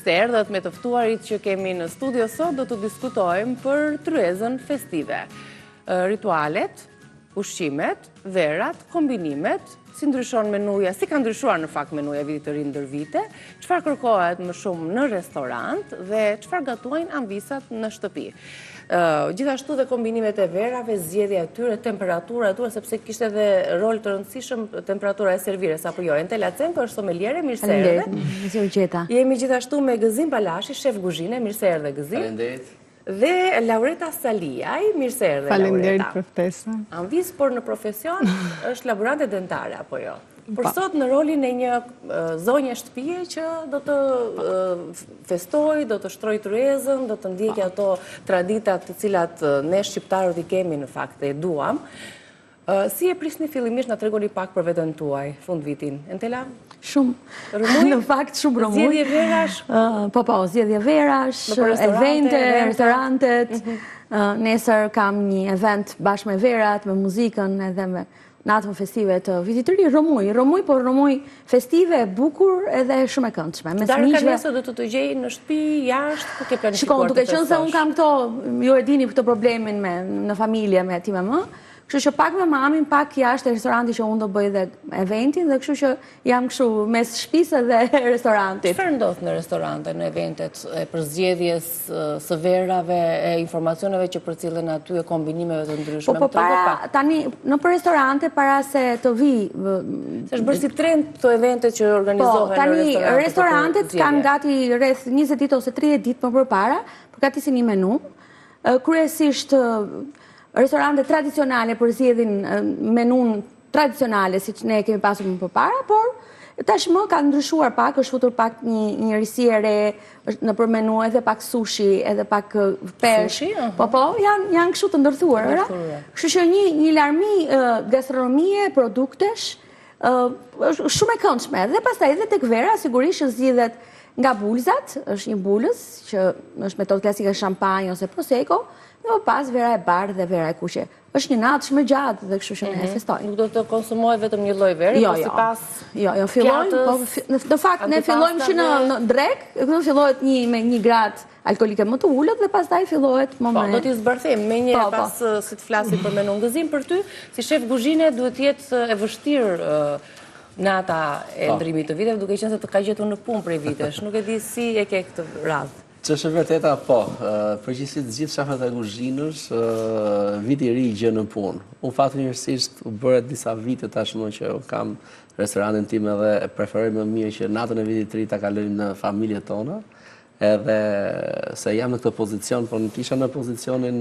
Mirë se erdhët me të ftuarit që kemi në studio sot, do të diskutojmë për tryezën festive. Ritualet, ushqimet, verat, kombinimet, si ndryshon menuja, si ka ndryshuar në fakt menuja vitit të ri ndër vite, çfarë kërkohet më shumë në restorant dhe çfarë gatuajnë anvisat në shtëpi. Gjithashtu dhe kombinimet e verave, zgjedhja e tyre, temperatura e tyre, sepse kishte edhe rol të rëndësishëm temperatura e servires apo jo. Entela Cenko është someliere, mirë se erdhe. Jemi gjithashtu me Gëzim Balashi, shef kuzhine, mirë se erdhe Gëzim. Faleminderit. Dhe Laureta Saliaj, mirë se erdhe Laureta. Faleminderit për ftesën. Anvis, por në profesion është laborante dentare apo jo? Por sot në rolin e një zonje shtëpie që do të festoj, do të shtroj tryezën, do të ndjekë ato traditat të cilat ne shqiptarët i kemi në fakt e duam. Si e prisni fillimisht, na tregoni pak për veten tuaj, fund vitin. Entela? Shumë. Në fakt shumë rëmuj. Zgjedhje verash? Po, zgjedhje verash, evente, restorantet. Nesër kam një event bashkë me verat, me muzikën edhe me natën festive të vitit të ri, rëmuj, por rëmuj festive, bukur edhe shumë e këndshme. Darë ka nesër do të gjej në shtëpi, jashtë, ku ke planifikuar të festosh? Shikon, duke qenë se unë kam këto, ju e dini këto problemin në familje me ti me më, kështu që pak me mamin, pak jashtë e restoranti që unë do bëj dhe eventin, dhe kështu që jam kështu mes shtëpisë dhe restorantit. Çfarë ndodh në restorante, në eventet e përzgjedhjes së verave, e informacioneve që përcillen aty, e kombinimeve të ndryshme? Po tani në për restorante para se të vi. Se është bërë si trend këto evente që organizohen në restorante. Tani restorantet kanë gati rreth 20 ditë ose 30 ditë më përpara, përgatisin një menu. Kryesisht restorante tradicionale përzgjedhin menun tradicionale, si që ne kemi pasur më përpara, por tashmë ka ndryshuar pak, është futur pak një risje re në për menu, edhe pak sushi, edhe pak pesh. Po, janë kështu të ndërthuar. Kështu që një larmi gastronomie, produktesh, shumë e këndshme. Dhe pastaj edhe tek vera, sigurisht zgjidhet nga bulzat, është një bulës, që është metodë klasike shampanjë ose prosecco, dhe pas vera e bardhë dhe vera e kuqe. Është një natë shumë gjatë dhe kështu që ne festojmë. Nuk do të konsumohet vetëm një lloj vere, po sipas Jo, fillojmë, në fakt ne fillojmë që në drek, këtu fillohet me një gradë alkolike më të ulët dhe pastaj fillohet më me... Do t'i zbërthejmë me një pas si të flasim për menun. Gëzim, për ty, si shef kuzhine, duhet jetë e vështirë nata e ndrimit të viteve, duke qenë se të ka gjetur në punë prej vitesh. Nuk e di si e ke këtë radhë. Që është vërteta, po. Përgjithësisht gjithë shafet e kuzhinës, viti i ri gjë në punë. Unë fatmirësisht u bëret disa vite tashmë që kam restorantin tim edhe preferoj më mirë që natën e vitit të ri ta kalojmë në familjet tona. Edhe se jam në këtë pozicion, por nuk isha në pozicionin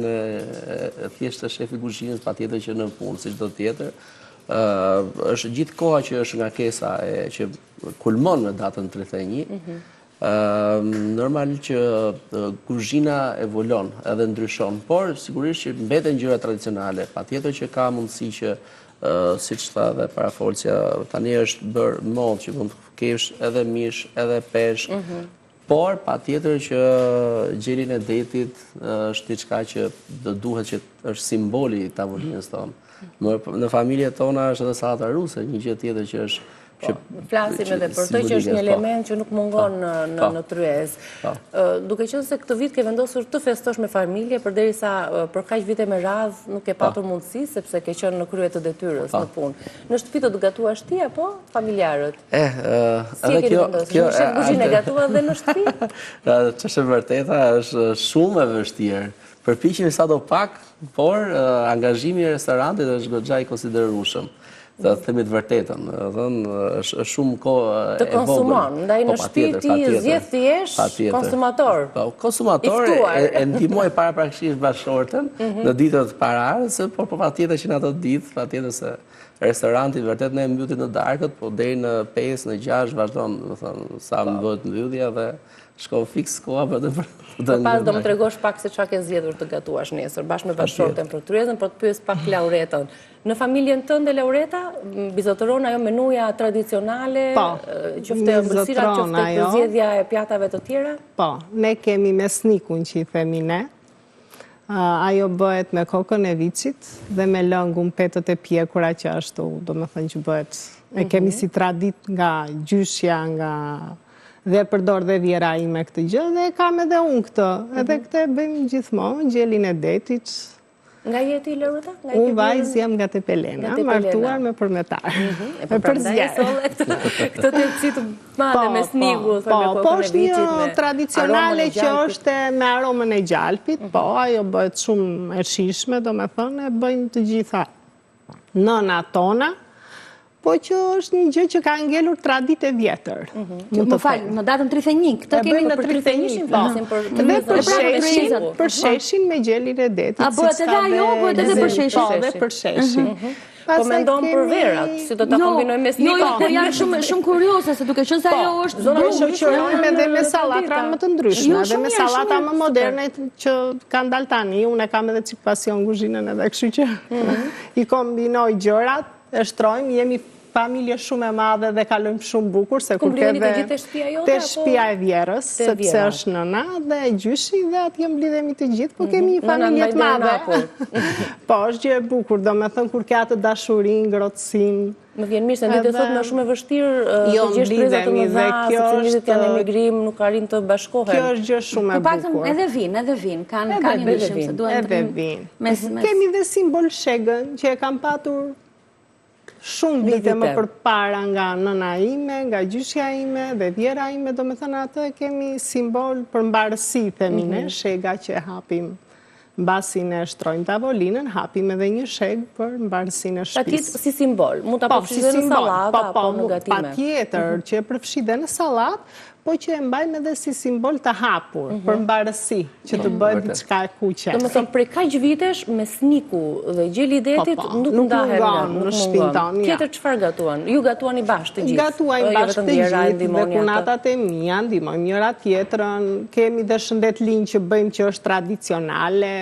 thjesht të shefi kuzhinës, patjetër që në punë, si çdo tjetër. Është gjithë koha që është nga kesa që kulmon në datën 31. Normal që kuzhina evolon edhe ndryshon, por sigurisht që mbeten gjëra tradicionale. Patjetër që ka mundësi që, siç tha dhe parafolësia, tani është bërë modë që mund të kesh edhe mish, edhe pesh, por patjetër që gjelin e detit është diçka që do duhet që është simboli i tavolinës tonë. Në familjet tona është edhe sallata ruse, një gjë tjetër që është flasim edhe për të që është një element që nuk mungon në tryezë. Duke qenë se këtë vit ke vendosur të festosh me familje, përderisa për kaq vite me radhë nuk ke patur mundësi, sepse ke qenë në krye të detyrës në punë. Në shtëpi të gatuash ti apo familjarët? Si e keni vendosur? Nuk shef kuzhinë gatua dhe në shtëpi? Ç'është vërteta, është shumë e vështirë. Përpiqemi sadopak, por angazhimi i restorantit është goxha i konsiderueshëm. Të themi të vërtetën, është shumë kohë e vogël. Të konsumon, ndaj në shtëpi ti zgjedh të jesh konsumator. Konsumator e ndihmoj paraprakisht bashkëshorten në ditët paraardhëse, por patjetër që në ato ditë, patjetër se restoranti vërtet ne mbyllim në darkët, po deri në 5, në 6 vazhdon, domethënë sa më bëhet mbyllja dhe shkon fiks koha për të pas do më tregosh pak se çka ke zgjedhur të gatuash nesër bashkë me bashkëshorten për tryezën, por të pyes pak Lauretën. Në familjen tënde, Laureta, bizotëron ajo menuja tradicionale, qoftë ëmbëlsira, qoftë përzgjedhja e pjatave të tjera? Po, ne kemi mesnikun që i themi ne. Ajo bëhet me kokën e vicit dhe me lëngun petët e pjekura që ashtu, do me thënë që bëhet. E kemi si tradit nga gjyshja, nga dhe përdor dhe vjera ime këtë gjë, dhe kam edhe unë këtë. Edhe këtë bëjmë gjithmonë, gjelin e detit. Nga jeti, Loruta? Unë vajzë jam nga Tepelena, martuar me përmetar. E përndaj solle këtë të citë madhe me snigu, po është një tradicionale që është me aromën e gjalpit, po ajo bëhet shumë e shishme, do me thënë, e bëjnë të gjitha nëna tona, po që është një gjë që ka ngelur traditë e vjetër. Më falë, në datën 31, këtë kemi në 31, flasim për sheshin me gjelin e detit. A bëhet edhe ajo, bëhet edhe për sheshin? Po, dhe për sheshin. Po mendon për verat, si do ta kombinojmë me snikon. Jo, po janë shumë kurioze, se duke qenë se ajo është zonë e shoqërojmë edhe me sallata më të ndryshme, edhe me sallata më moderne që kanë dalë tani. Unë e kam edhe çik pasion kuzhinën edhe, kështu që i kombinoj gjërat, e shtrojmë, jemi familje shumë e madhe dhe kalojmë shumë bukur, se kur keve të shtëpia e vjerës, sepse është nëna dhe gjyshi dhe atje mblidhemi të gjithë, po kemi një familje të madhe. Po, është gjë e bukur, do me thënë kur ke atë dashurin, ngrohtësin. Më vjen mirë se nditë thot më shumë e vështirë të gjesh prezat të mëdha, sepse njerëzit janë emigrim, nuk arrin të bashkohen. Kjo është gjë shumë e bukur. Po edhe vinë, kanë një ndryshim se duhen të kemi dhe simbol shegën që e kam patur shumë vite më përpara nga nëna ime, nga gjyshja ime dhe vjera ime, do me thënë atë kemi simbol për mbarësi, themine, shega që hapim. Basin e shtrojnë tavolinën, hapim edhe një sheg për mbarësin e shtëpisë. Si simbol, mund të përfshi dhe në salatë apo në gatime? Pa tjetër, që e përfshi dhe në salatë, po që e mbajmë edhe si simbol të hapur, për mbarësi, që të bëjë diçka e kuqe. Do me thëmë, prej kaq vitesh, me sniku dhe gjeli detit, nuk ndahen nga, në shtëpinë tonë. Tjetër çfarë gatuan? Ju gatuani bashkë të gjithë? Gatuajmë bashkë të gjithë, dhe kunatat e mia, ndihmojmë njëra tjetrën, kemi dhe shëndet linj që bëjmë që është tradicionale,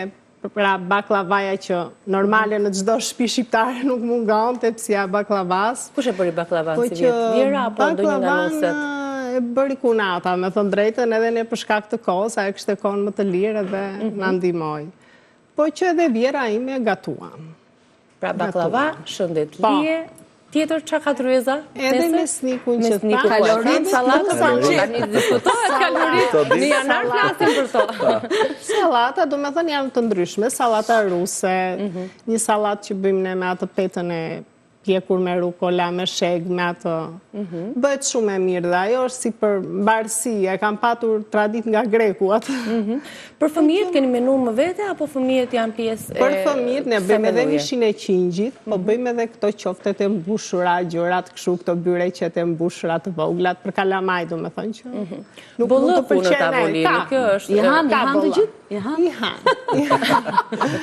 pra baklavaja që normale në çdo shtëpi shqiptare nuk mungon, tepsia baklavas. Kush e bëri baklavan si vjet? Vjera apo ndonjë nga nuset? E bëri kunata, me thënë drejtën, edhe ne për shkak të kohës, ajo kishte kohën më të lirë dhe na ndihmoi. Po që edhe vjera ime gatuam. Pra baklava, shëndetlije, tjetër çka ka tryeza? Edhe me snikun që ta. Kalorit, sallatë, tani diskutohet kalorit. Në janar flasim për to. Sallata, do me thënë janë të ndryshme, sallata ruse, një sallatë që bëjmë ne me atë petën e pjekur me rukola, me sheg, me atë. Bëhet shumë e mirë dhe ajo është si për mbarësi, e kam patur tradit nga greku atë. Për fëmijët keni menu më vete, apo fëmijët janë pjesë e... Për fëmijët ne bëjmë edhe mishin e qingjit, po bëjmë edhe këto qoftet e mbushura, gjërat këshu, këto byreqet e mbushura të voglat, për kalamaj, do me thënë që... Nuk mund të pëlqen, kjo është... I hanë të gjithë? I hanë.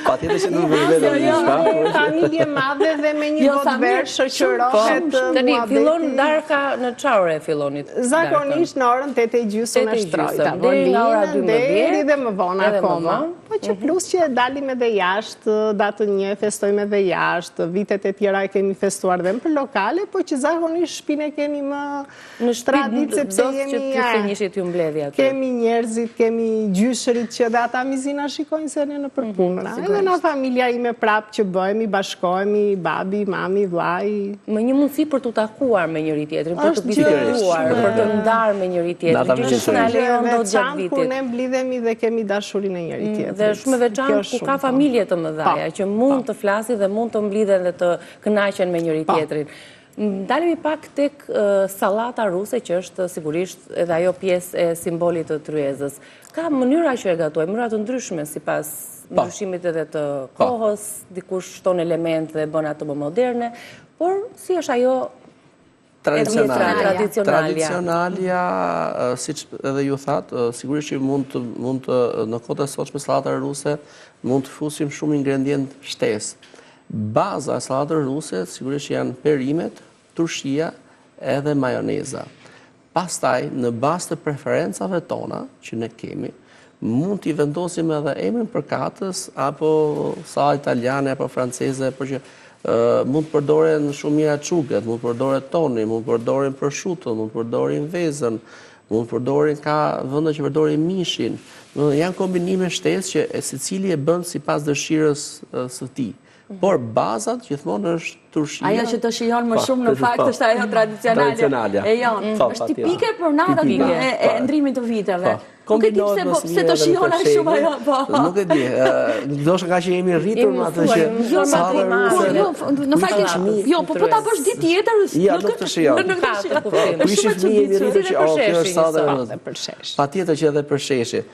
Pa tjetë që nuk vërvede në shka. Familje madhe dhe me një botë verë shëqërohet Tani, fillon darka në çaure e fillonit? Zakonisht në orën 8:30 në shtrojta. Volinën, deri dhe më vonë akoma. Po që plus që dalim edhe jashtë, datën 1 festojmë edhe jashtë, vitet e tjera e kemi festuar dhe për lokale, po që zakonisht shpinë e kemi më traditë, sepse kemi njerëzit, kemi gjyshërit që dhe ata mizina shikojnë se ne në përpunëra. Edhe na familja ime prapë që bëhemi, bashkohemi, babi, mami, vlaj. Më një mundësi për të takuar me njëri tjetrin, për të biseduar, për të ndarë me njëri tjetrin, gjë që s'na lejon dot gjatë vitit. Kur ne mblidhemi dhe kemi dashurin e njëri tjetrit. Dhe shumë e veçantë ku ka familje të mëdhaja që mund të flasin dhe mund të mblidhen dhe të kënaqen me njëri tjetrin. Dalemi pak tek sallata ruse, që është sigurisht edhe ajo pjesë e simbolit të tryezës. Ka mënyra që e gatuaj, mënyra të ndryshme sipas ndryshimit edhe të kohës, dikush shton element dhe bën ato më moderne, por si është ajo Tradicionalja, siç edhe ju thatë, sigurisht që mund të në kohët e sotshme sallata ruse mund të fusim shumë ingredient shtesë. Baza e sallatës ruse sigurisht janë perimet, turshia edhe majoneza. Pastaj, në bazë të preferencave tona që ne kemi, mund t'i vendosim edhe emrin përkatës apo sa italiane apo franceze, por që mund të përdoren shumë mira çuket, mund të përdoren toni, mund të përdoren prosciutto, mund të përdoren vezën, mund të përdoren ka vende që përdorin mishin. Janë kombinime shtesë që secili e bën sipas dëshirës së tij. por bazat gjithmonë është turshia. Ajo që të shijon më shumë në fakt është ajo tradicionale e jonë. Është tipike për natën e ndrimit të viteve. Nuk e di pse të shijon aq shumë ajo. Nuk e di. Ndoshta nga që jemi rritur me atë që në fakt jo, po ta bësh ditë tjetër. Ja, nuk të shijon. Po ishim fëmijë jemi rritur që kjo është sallë për shesh. Patjetër që edhe për sheshi.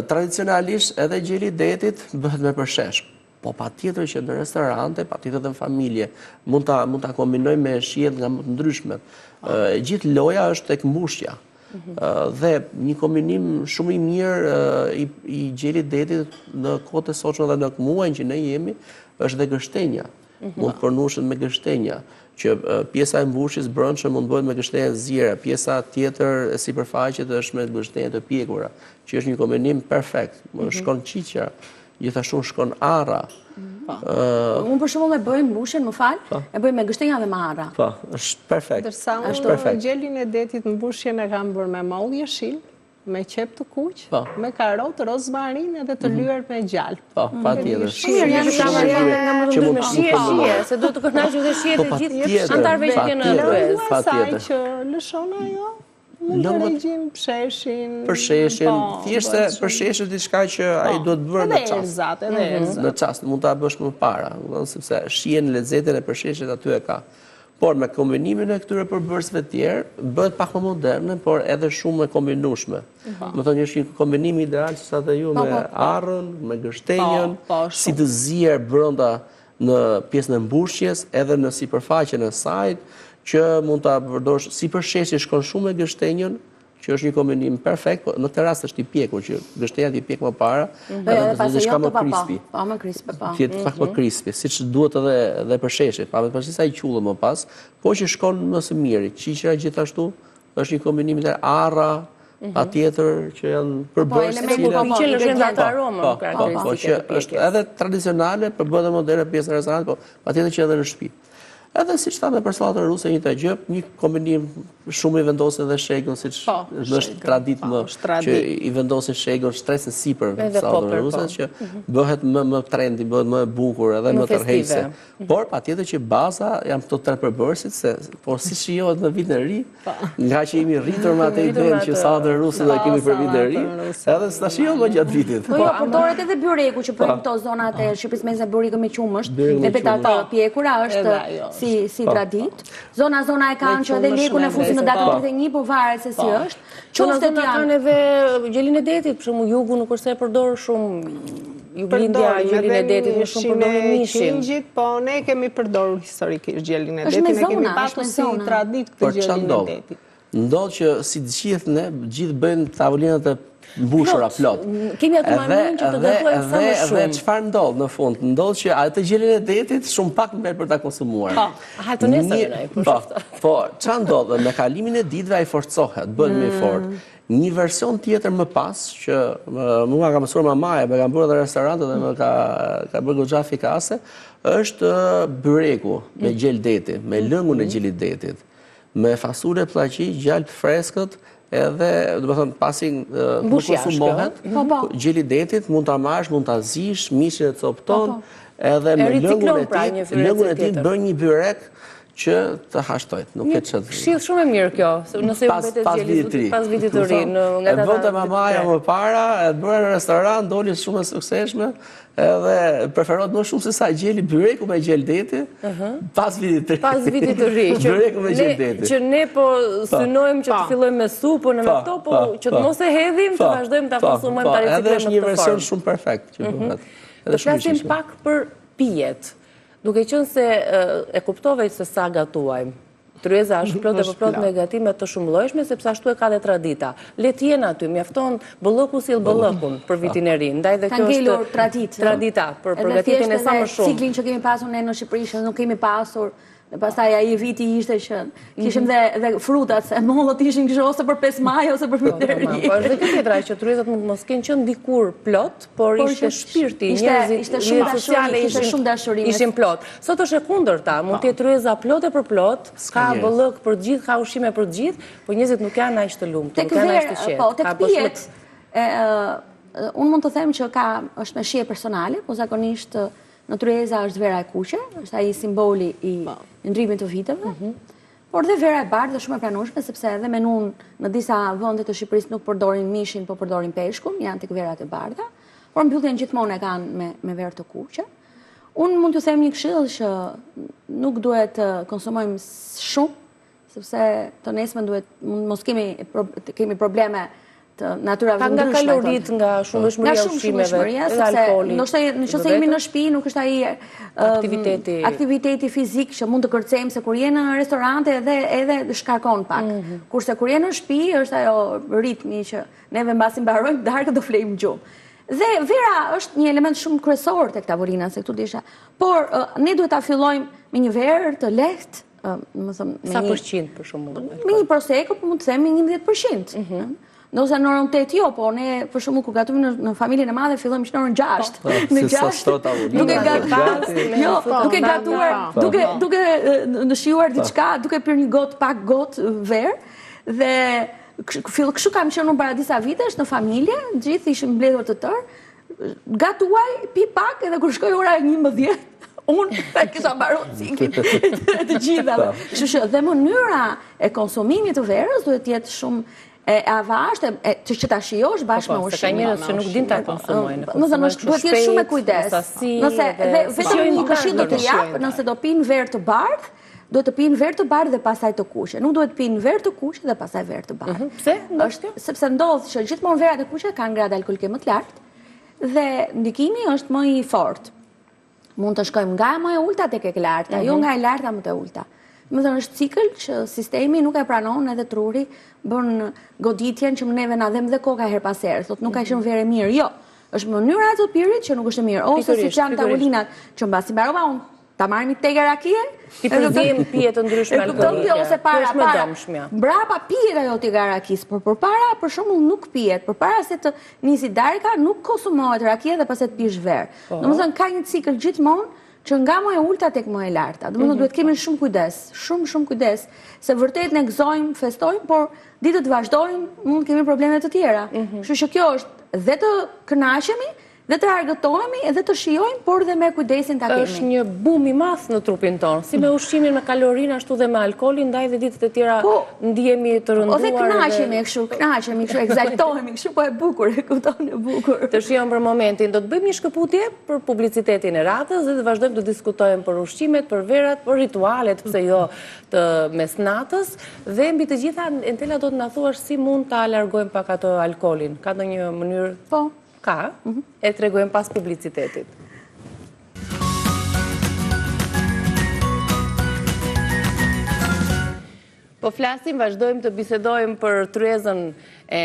Tradicionalisht edhe gjeli detit bëhet me përshesh. Po patjetër që në restorante, patjetër dhe në familje, mund ta kombinoj me shijet nga më të ndryshmet. Gjithë loja është tek mbushja. Dhe një kombinim shumë i mirë i gjelit detit në kohët e sotshme dhe në muajin që ne jemi, është dhe gështenja. Mund përnushet me gështenja, që pjesa e mbushjes brendshme mund bëhet me gështenja zjera, pjesa tjetër e sipërfaqet është me gështenja të pjekura, që është një kombinim perfekt. Shkon qiqja, gjithashtu shkon arra. Unë për shembull e bëj mbushjen, më fal, e bëj me gështenja dhe me arra. Po, është perfekt. Ndërsa unë gjelin e detit mbushjen e kam bërë me moll jeshil, me qep të kuq, me karrotë, rozmarin edhe të lyer me gjalp. Po, patjetër. Që mund të shije, se do të kënaqë dhe shihet e gjithë antarëve që kanë në rrugë. Patjetër. Sa që lëshon ajo mund të regjim sheshin. Për sheshin, thjesht për sheshin diçka që ai duhet bërë në çast. Në çast mund ta bësh më para, sepse shihen lezetin e përsheshit aty e ka. Por me kombinimin e këtyre përbërësve tjerë, bëhet pak më moderne, por edhe shumë e kombinueshme. Më thonë është një kombinim ideal që sa dhe ju me arrën, me gështenjën, si të zier brenda në pjesën e mbushjes, edhe në sipërfaqen e saj, që mund ta përdorësh si përsheshje shkon shumë me gështenjën, që është një kombinim perfekt, në këtë rast është i pjekur, që gështenja t'i pjek më para, edhe të diçka më krispi. Po, më krispi, po. Tjetë pak më krispi, siç duhet edhe përsheshje, pa me përshesa i qullë më pas, po që shkon më së miri. Qiqra gjithashtu është një kombinim të arra, patjetër që janë përbërës është edhe tradicionale, përbërë dhe moderne pjesë në restorant, po patjetër që edhe në shtëpi. Edhe si që thamë për sallatën ruse një të gjëp, një kombinim shumë i vendosin dhe shegun, si që është tradit më, që i vendosin shegun, shtresën sipër sallatën ruse, që bëhet më trendi, bëhet më bukur edhe më tërheqëse. Por, patjetër që baza janë të tre përbërësit, por si shijohet në vitin e ri, nga që jemi rritur me atë idenë që sallatën ruse dhe kemi për vitin e ri, edhe s'ta shijohet më gjatë vitit. Po jo, përdoret edhe byreku që për këto zonat e Shqipërisë Mesme burrikë me qumësht, me petatë pjekura është si tradit. Zona e kanë që edhe lekun e fusin në datën 31, po varet se si është. Qoftë të kanë edhe gjelin e detit, për shembull jugu nuk është se e përdor shumë Juglindja, gjelin e detit, më shumë përdorin mishin. Po ne kemi përdorur historikisht gjelin e detit, ne kemi pasur si tradit këtë gjelin e detit. Ndodh që si të gjithë ne, gjithë bëjnë tavolinat e mbushura plot. Kemi atë maninë që të gatuajmë sa më shumë. Dhe çfarë ndodh në fund? Ndodh që atë gjelin e detit shumë pak merr për ta konsumuar. Ha të nesër ai për shkak. Po, çfarë ndodh? Me kalimin e ditëve ai forcohet, bëhet më i fortë. Një version tjetër më pas që mua ka mësuar mamaja, më ka bërë në restorante dhe më ka bërë goxha efikase, është byreku me gjel deti, me lëngun e gjelit detit, me fasule pllaqi, gjalp freskët, edhe, do të thënë, pasi nuk konsumohet, gjeli detit mund ta marrësh, mund ta zish, mishin e copton, edhe me lëngun e tij bën një byrek që të hashtojt, nuk e çet. Shihet shumë e mirë kjo, nëse u mbetet gjeli pas vitit të ri, nga data. E bënte mamaja më para, e bëra në restorant, doli shumë e suksesshme, edhe preferohet më shumë se sa gjeli byreku me gjel deti pas vitit të ri. Pas vitit të ri. Byreku me gjel deti. Që ne po synojmë që të fillojmë me supën e me këto, po që të mos e hedhim, të vazhdojmë ta konsumojmë, ta riciklojmë në këtë formë. Edhe është një version shumë perfekt që bëhet. Do flasim pak për pijet. Duke qenë se e kuptove se sa gatuajmë. Tryeza është plot e plot me gatime të shumëllojshme, sepse ashtu e ka dhe tradita. Le të jenë aty, mjafton bëllëku sill bëllëkun për vitin e ri. Ndaj dhe kjo është tradita për përgatitjen e sa më shumë. Ciklin që kemi pasur ne në Shqipëri që nuk kemi pasur. Dhe pastaj ai viti ishte që kishim dhe frutat, se mollët ishin kështu ose për 5 maj ose për vitin e ri. Po është dhe tjetra që tryezat mund mos kenë qenë dikur plot, por ishte shpirti, njerëzit, ishte shumë dashuri, ishte shumë dashuri. Ishin plot. Sot është e kundërta, mund të jetë tryeza plotë për plot, ka bëllëk për gjithë, ka ushqime për gjithë, por njerëzit nuk janë aq të lumtur, nuk janë aq të qetë. Po, tek pijet, unë mund të them që është me shije personale, po zakonisht Natureza është vera e kuqe, është ai simboli i ndrimit të viteve. Por dhe vera e bardhë është shumë e pranueshme, sepse edhe menun në disa vende të Shqipërisë nuk përdorin mishin, po përdorin peshkun, janë tek verat e bardha, por mbylljen gjithmonë e kanë me verë të kuqe. Unë mund të them një këshill që nuk duhet të konsumojmë shumë, sepse të nesme mos kemi probleme të natyrave ndryshme. Nga kalorit, nga shumëshmëria ushqimeve, edhe alkooli. Nëse jemi në shtëpi, nuk është ai aktiviteti fizik që mund të kërcejmë, se kur je në restorante edhe shkarkon pak. Kurse kur je në shtëpi, është ajo ritmi që neve mbasi mbarojmë darkë do flejmë gjumë. Dhe vera është një element shumë kryesor tek tavolina, se këtu disha. Por ne duhet ta fillojmë me një verë të lehtë, sa përqind për shembull? Me një prosecco, po mund të themi 11%. Ndoshta në orën 8 jo, po ne për shembull kur gatojmë në familjen e madhe fillojmë në orën 6. Në 6. Duke gatuar, duke shijuar diçka, duke pirë një pak gotë verë dhe kështu kam qenë unë para disa vitesh në familje, gjithë ishim mbledhur të tërë, gatuaj, pi pak edhe kur shkoi ora 11, unë kisha mbaruar ciklin të gjithave. Kështu që dhe mënyra e konsumimit të verës duhet të jetë shumë e avashtë, që ta shijosh bashkë me ushqimin. Se ka njerëz që nuk din ta konsumojnë. Duhet të jetë shumë me kujdes. Nëse vetëm një këshill do të jap, nëse do pinë verë të bardhë, duhet të pinë verë të bardhë dhe pastaj të kuqe. Nuk duhet pinë verë të kuqe dhe pastaj verë të bardhë. Pse? Sepse ndodh që gjithmonë verat e kuqe kanë gradë alkoolike më të lartë dhe ndikimi është më i fortë. Mund të shkojmë nga më e ulta tek e larta, jo nga e larta më te ulta. Më thënë është cikël që sistemi nuk e pranon edhe truri bën goditjen që neve na dhem dhe koka her pas here. Thotë nuk ka qenë verë mirë. Jo, është mënyra e të pirit që nuk është e mirë. Ose siç janë tavolinat që mbasi mbarova unë ta marrim i tegë rakije, i përzim pije të ndryshme alkoolike. Ose para. Mbrapa pijet ajo tegë rakis, por përpara për shembull nuk pijet. Përpara se të nisi darka nuk konsumohet rakia dhe pastaj të pish verë. Domethënë ka një cikël gjithmonë që nga më e ulta tek më e larta. Domethënë duhet kemi shumë kujdes, shumë kujdes, se vërtet ne gëzojmë, festojmë, por ditët vazhdojnë, mund kemi probleme të tjera. Kështu që kjo është dhe të kënaqemi, dhe të argëtohemi, edhe të shijojmë, por dhe me kujdesin ta kemi. Është një bum i madh në trupin tonë, si me ushqimin, me kalorinë, ashtu dhe me alkoolin, ndaj dhe ditët e tjera ndihemi të rënduar. Ose kënaqemi kështu, egzaltohemi kështu, po e bukur, e kupton e bukur. Të shijon për momentin, do të bëjmë një shkëputje për publicitetin e radhës dhe të vazhdojmë të diskutojmë për ushqimet, për verat, për ritualet, pse jo të mesnatës, dhe mbi të gjitha Entela do të na thuash si mund ta largojmë pak ato alkoolin. Ka ndonjë mënyrë? Po. Ka, e tregojmë pas publicitetit. Po flasim, vazhdojmë të bisedojmë për tryezën e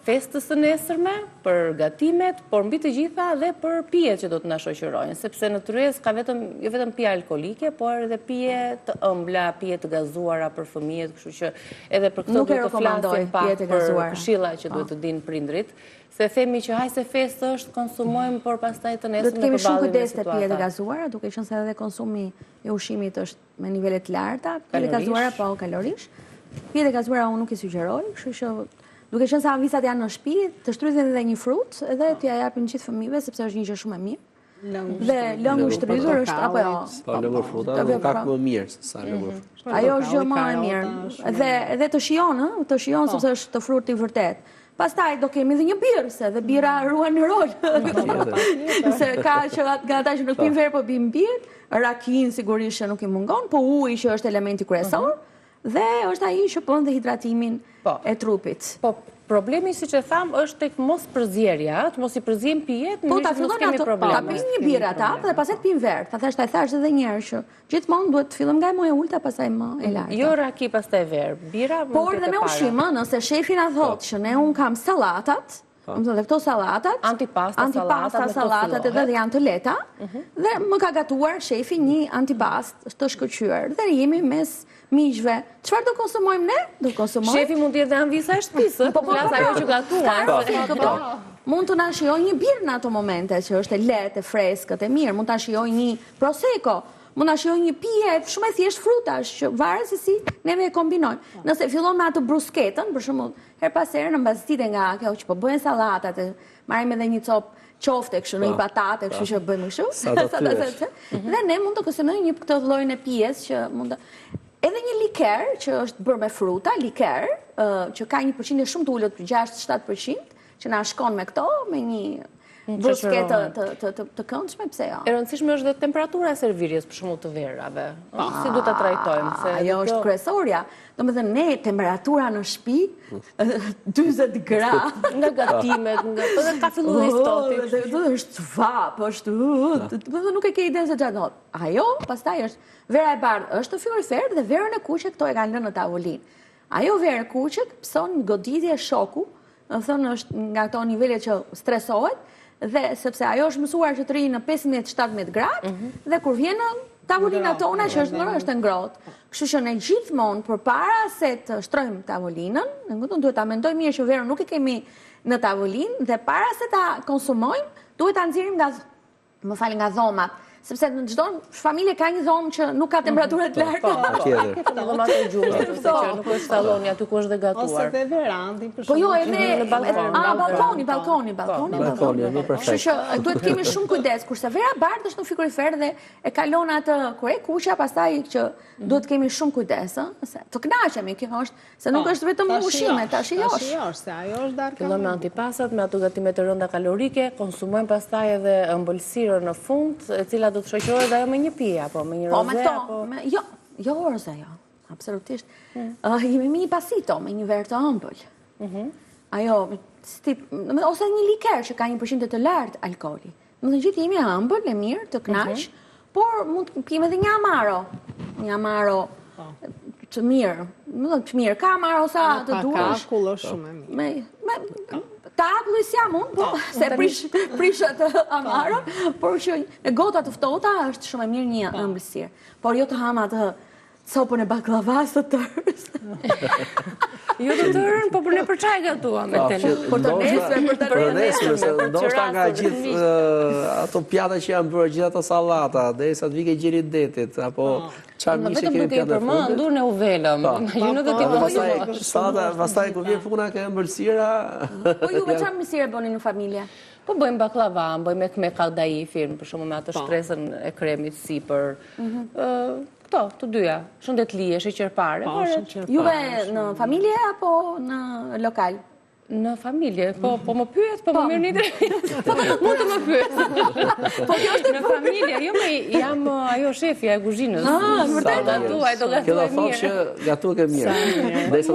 festës së nesërme, për gatimet, por mbi të gjitha dhe për pijet që do të na shoqërojnë, sepse në tryezë ka jo vetëm pije alkoolike, por edhe pije të ëmbla, pije të gazuara për fëmijët, kështu që edhe për këto duhet të flasim pak për këshilla që duhet të dinë prindrit. Se themi që hajse festë është, konsumojmë, por pastaj të nesër në përballje me situata. Do të kemi shumë kujdes te pijet e gazuara, duke qenë se edhe konsumi i ushqimit është me nivele të larta, pijet e gazuara po kalorish. Pijet e gazuara unë nuk i sugjeroj, kështu që duke qenë se avisat janë në shtëpi, të shtrydhen edhe një frut, edhe t'ia japin gjithë fëmijëve sepse është një gjë shumë e mirë. Dhe lëngu shtrydhur është apo jo? Po lëngu fruta, ka më mirë se sa lëngu fruta. Ajo është gjë më e mirë. Dhe të shijon sepse është të frut i vërtet. Pastaj do kemi dhe një birë, se dhe bira ruan në rol. Se ka që nga ata që nuk pinë verë, po pinë birë, rakin sigurisht që nuk i mungon, po uji që është elementi kryesor, dhe është ai që bën dhe hidratimin e trupit. Po, problemi, siç e tham, është tek mos përzierja, të mos i përziem pijet, po ta fillon ato, ta pinë një birë ata dhe pastaj të pinë verë. Ta thash edhe një herë që gjithmonë duhet të fillojmë nga më e ulta pastaj më e larta. Jo raki pastaj verë, bira mund të por dhe me ushqim, nëse shefi na thotë që ne kam sallatat, dhe këto sallatat, antipasta sallatat edhe janë të lehta, dhe më ka gatuar shefi një antipast të shkëlqyer. Dhe jemi mes miqve. Çfarë do konsumojmë ne? Do konsumojmë. Shefi mund të jetë dhe anvisa e shtëpisë, po flas ajo që gatuar. Mund të na shijojë një birë në ato momente që është e lehtë, e freskët, e mirë. Mund ta shijojë një prosecco. Mund ta shijojë një pije shumë e thjeshtë frutash, që varet se si neve e kombinojmë. Nëse fillon me atë brusketën, për shembull, her pas here në mbasdite nga kjo që po bëhen sallatat, marrim edhe një copë qofte kështu në i patate, kështu që bëjmë kështu. Dhe ne mund të konsumojmë një këtë llojin e pjesë që mund të edhe një liker që është bërë me fruta, liker, që ka një përqindje shumë të ulët, 6-7%, që na shkon me këto, me një brusket të këndshme, pse jo? E rëndësishme është dhe temperatura e servirjes për shembull të verave. Si du ta trajtojmë? Ajo është kryesorja. Domethënë ne temperatura në shtëpi 40 gradë nga gatimet, nga ka filluar istoti. Është vap, është domethënë nuk e ke idenë se çfarë. Ajo pastaj është vera e bardhë, është frigorifer dhe verën e kuqe këto e kanë lënë në tavolinë. Ajo verë e kuqe pëson goditje shoku, domethënë është nga ato nivele që stresohet dhe sepse ajo është mësuar që të rrijë në 15-17 gradë dhe kur vjen në tavolina tona që është ngrohtë. Kështu që ne gjithmonë përpara se të shtrojmë tavolinën, ne duhet ta mendojmë mirë që verën nuk e kemi në tavolinë dhe para se ta konsumojmë, duhet ta nxjerrim nga dhomat. Sepse në çdo familje ka një dhomë që nuk ka temperaturë të lartë. Patjetër. Dhomat e gjumit, ose që nuk është salloni, aty ku është dhe gatuar. Ose dhe verandi, për Po jo, shembull. edhe balkoni. Balkoni, më perfekt. Kështu që duhet kemi shumë kujdes, kurse vera e bardhë është në frigorifer dhe e kalon atë kur e kuqja, pastaj që duhet kemi shumë kujdes, se të kënaqemi, kjo është, se nuk është vetëm ushqime, tash jo. Se ajo është darkë. Fillojmë me antipasat, me ato gatimet e rënda kalorike, konsumojmë pastaj edhe ëmbëlsirën në fund, e cila do të shoqërohet ajo me një pije apo me një roze apo jo roze, jo. Absolutisht. Jemi me një pasito, me një verë të ëmbël. Ajo ose një liker që ka një përqindje të lartë alkooli. Domethënë gjithë jemi ëmbël, e mirë, të kënaq, por mund të pijmë edhe një amaro të mirë. Domethënë të mirë, ka amaro sa të duash. Ka akull është shumë e mirë. Ta akull si jam unë, se prishat amaro, por që e gota të ftohta është shumë e mirë një ëmbëlsirë. Por jo të ham atë copën e baklavas të tërës. Jo të tërën, po për ne për çaj gatuam me telë. Për të nesër, se ndoshta nga gjithë ato pjata që janë bërë, gjithë ato sallata, derisa të vike gjeri detit, apo çfarë mishe vetëm kemi duke i përmendur ne u velëm. Imagjino do t'i bëjmë. Pastaj kur vjen puna ke ëmbëlsira. Po ju me çfarë misire bëni në familje? Po bëjmë baklava, bëjmë me kadaifi, për shembull me atë shpresën e kremit sipër. Këto, të dyja, shëndetlije, sheqerpare. Juve në familje apo në lokal? Në familje, po më pyet, po më mirë një drejt. Mund të më pyet. Në familje, jo me jam ajo shefja e kuzhinës. Vërtet? Gatuaj, do Kjo gatuaj do thotë mirë. që gatu ke mirë. Derisa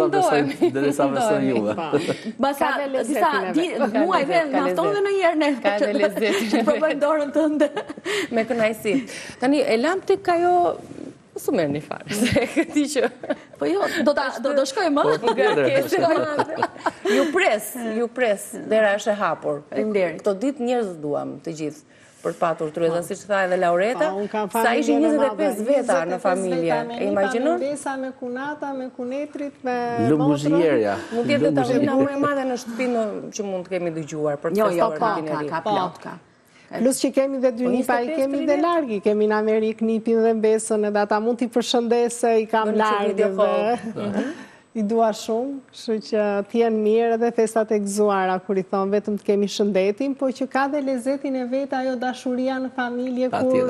ta besoj juve. Basa disa muaj vetë nafton dhe në njerë ne. Ka dhe lezetin. Që provojnë dorën tënde. Me kënaqësi. Tani, e lam tek ajo së merë një farë, se këti që... Po jo, do shkojmë, Ju pres, dera është e hapur. Faleminderit. Këto ditë njerëz duam të gjithë për patur tryeza, si që tha edhe Laureta, sa ishin 25 veta në familje. E imagjinon? Me desa, me kunata, me kunetrit, me Lumbuzhierja. Mund t'jetë të tavlina më e madhe në shtëpinë që mund të kemi dëgjuar për të festuar ditën e ri. Ka plot, ka. Plus që kemi dhe dy nipa, i kemi dhe largi, kemi në Amerikë nipin dhe mbesën, edhe ata mund t'i përshëndese, i kam largë dhe i dua shumë, kështu që t'jen mirë edhe festat e gëzuara, kur i thonë vetëm të kemi shëndetin, po që ka dhe lezetin e vetë ajo dashuria në familje, kur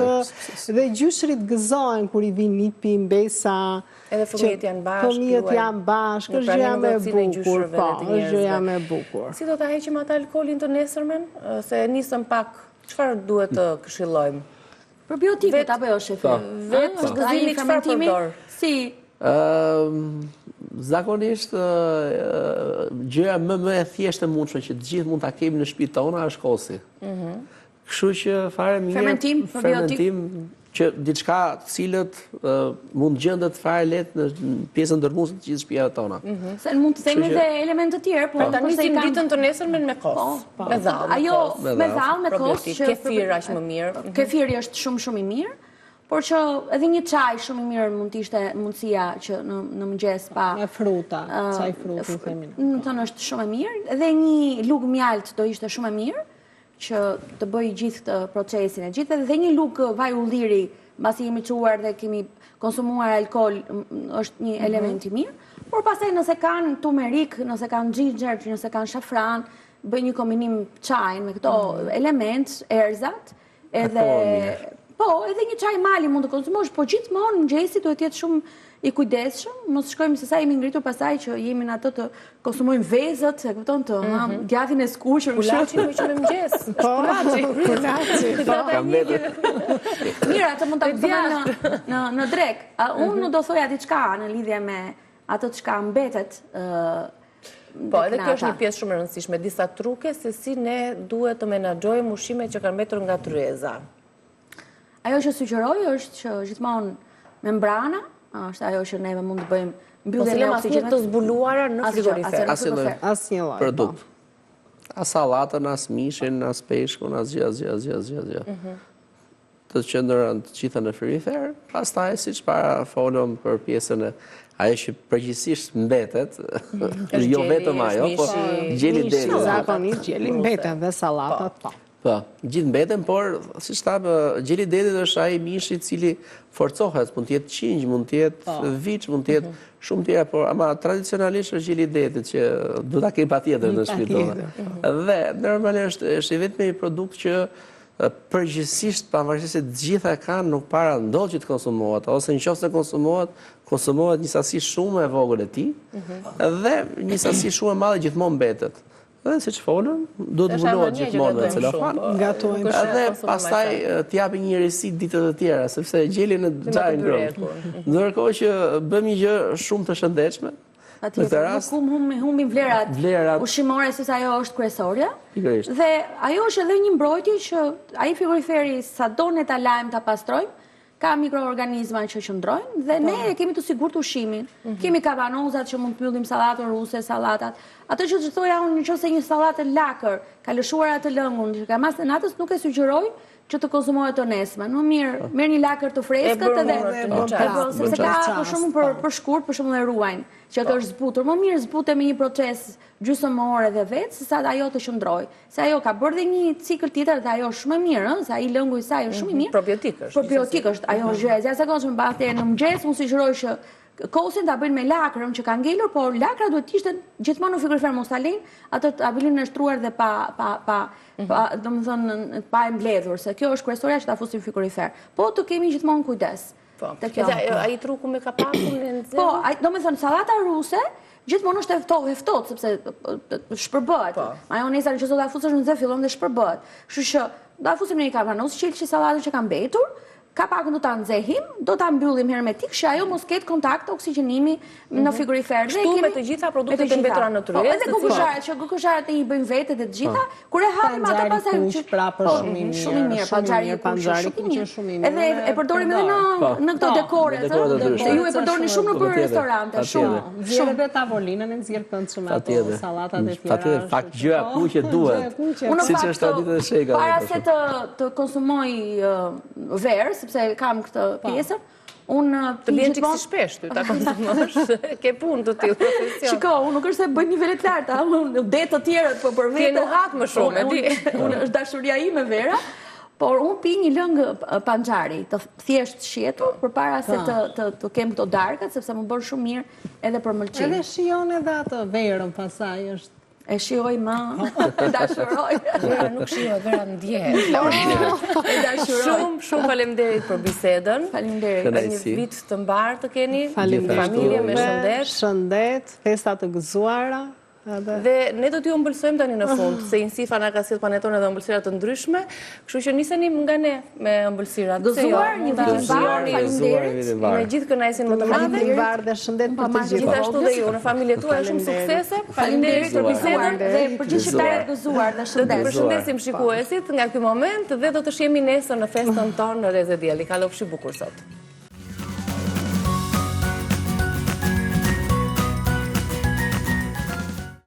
dhe gjyshrit gëzohen, kur i vin nipi, mbesa, edhe fëmijët janë bashkë, fëmijët janë bashkë, është gjëja me bukur, po, është gjëja me bukur. Si do ta heqim atë alkoolin të nesërmen? Se nisëm pak, çfarë duhet të këshillojmë? Probiotikët apo jo, shefi? Vetë gëzimi çfarë përdor? Si? Zakonisht, gjëja më e thjeshtë e mundshme që të gjithë mund ta kemi në shtëpitë tona është kosi. Kështu që fare mirë, fermentim, që diçka cilët mund gjendet fare lehtë në pjesën dërmuese të gjithë shtëpive tona. Se mund të themi dhe elemente të tjera, por tani nisim ditën të nesërmen me kos. Me dhall. Ajo me dhall, me kos, kefir aq më mirë. Kefiri është shumë i mirë. Por që edhe një çaj shumë i mirë mund të ishte mundësia që në mëngjes pa... Me fruta, çaj fruti themin. Në tonë është shumë e mirë. Edhe një lugë mjalt do ishte shumë e mirë, që të bëj gjithë këtë procesin e gjithë. Edhe një lugë vaj ulliri, mbasi jemi çuar dhe kemi konsumuar alkool, është një element i mirë. Por pastaj nëse kanë turmerik, nëse kanë ginger, nëse kanë shafran, bëj një kombinim çajin me këto element, erzat, edhe edhe një çaj mali mund të konsumosh, po gjithmonë mëngjesi duhet të jetë shumë i kujdesshëm, mos shkojmë se sa jemi ngritur pasaj që jemi në ato të konsumojmë vezët, e kupton të djathtin e skuqur. Kulaçi më që me mëngjes. Kulaçi. Mirë, atë mund ta bëjmë në drek. Unë do thoja diçka në lidhje me ato çka mbetet. Po, edhe kjo është një pjesë shumë e rëndësishme, disa truke se si ne duhet të menaxhojmë ushqimet që kanë mbetur nga tryeza. Ajo që sugjeroj është që gjithmonë membrana është ajo që neve mund të bëjmë mbylljen e oksigjenit të zbuluara në frigorifer. Asnjë lloj produkt. As sallatën, as mishin, as peshkun, as gjë. Të qëndron të gjitha në frigorifer, pastaj siç para folëm për pjesën e ajo që përgjithsisht mbetet, jo vetëm ajo, po gjeli deri. Zakonisht gjeli mbetet dhe sallatat po. Po, gjithë mbeten, por siç thamë, gjeli dedit është ai mishi i cili forcohet, mund të jetë qingj, mund të jetë viç, mund të jetë shumë tjera, por ama tradicionalisht është gjeli dedit që do ta kemi patjetër në shtëpi tonë. Dhe normalisht është i vetmi produkt që përgjithsisht pavarësisht se të gjitha e kanë, nuk para ndodh që të konsumohet, ose nëse konsumohet një sasi shumë e vogël e tij, dhe një sasi shumë e madhe gjithmonë mbetet. Dhe siç folëm, do të mbulohet gjithmonë me celofan. Edhe pastaj t'japi një recitë ditët e tjera, sepse gjeli në xharin ngrohtë. Ndërkohë që bëjmë një gjë shumë të shëndetshme. Patjetër, nuk humbim vlerat ushqimore, sepse ajo është kryesorja. Dhe ajo është edhe një mbrojtje që ai frigoriferi sado ne ta lajm ta pastrojmë, ka mikroorganizma që qëndrojnë dhe ne kemi të sigurt ushimin. Kemi kabanozat që mund të mbyllim sallatën ruse, sallatat. Ato që thoja unë, nëse një sallatë lakër ka lëshuar atë lëngun që ka mas të natës, nuk e sugjeroj që të konsumohet të nesme. Më mirë, merr një lakër të freskët edhe sepse ka për shkak për shkurt, për shembull e ruajnë, që ato është zbutur. Më mirë zbute me një proces gjysmore dhe vetë, sesa ajo të qëndrojë. Se ajo ka bërë dhe një cikël tjetër dhe ajo është shumë e mirë, se ai lëngu i saj është shumë i mirë. Probiotik është. Ajo është gjë e jashtëzakonshme mbante në mëngjes, unë sugjeroj që kosin ta bëjnë me lakrën që ka ngelur, por lakra duhet të ishte gjithmonë në frigorifer, mos ta lejnë atë abilin e shtruar dhe domethënë pa e mbledhur, se kjo është kryesorja që ta fusim në frigorifer. Po të kemi gjithmonë kujdes. Po. Ai truku me kapakun e nxehtë. Po, domethënë sallata ruse gjithmonë është e ftohtë sepse shpërbëhet. Majoneza që do ta fusësh në nxehtë fillon dhe shpërbëhet. Kështu që do ta fusim në një kavanoz, qelçi sallatën që ka mbetur. Kapakun do ta nxehim, do ta mbyllim hermetik, që ajo mos ketë kontakt oksigjenimi në frigorifer. Kështu me të gjitha produktet e mbetura në tryezë. Edhe guguzharet e i bëjmë vetë dhe të gjitha, kur e hapim ato pastaj shumë i mirë, panxhari kuq shumë i mirë. Edhe e përdorim edhe në këto dekoret, ju e përdorni shumë në restorante, shumë. Vjen edhe tavolinën e nxjerr këndshëm ato sallatat e tjera. Patjetër, fakt gjëja kuqe duhet. Siç është aty të shega. Para se të konsumoj verë, sepse kam këtë pjesën, unë të bjen çik si shpesh ty ta konsumosh. Ke punë të tillë profesion. Shiko, unë nuk është se bëj nivele të larta, unë det të tjerët për vetë. Ti nuk hap më shumë, e di. Unë është dashuria ime vera, por unë pi një lëngë panxhari, të thjesht shjetur, përpara se të kem këto darkat, sepse më bën shumë mirë edhe për mëlçim. Edhe shijon edhe atë verën pasaj është. E shijoj më, e dashuroj. Vera nuk shijoj, vera ndjehet. E dashuroj. Shumë faleminderit për bisedën. Faleminderit. Një vit të mbarë të keni. Faleminderit. Familje me shëndet. Shëndet, festa të gëzuara. Dhe ne do t'ju ëmbëlsojmë tani në fund, se Insifa na ka sjellë paneton edhe ëmbëlsira të ndryshme, kështu që niseni nga ne me ëmbëlsira. Gëzuar, një vit të mbarë, faleminderit. Me gjithë kënaqësinë më të madhe. Një mbarë dhe shëndet për të gjithë. Gjithashtu dhe ju në familjen tuaj shumë suksese. Faleminderit për bisedën dhe për gjithë shqiptarët gëzuar dhe shëndet. Do të përshëndesim shikuesit nga ky moment dhe do të shihemi nesër në festën tonë në Reze Dielli. Kalofshi bukur sot.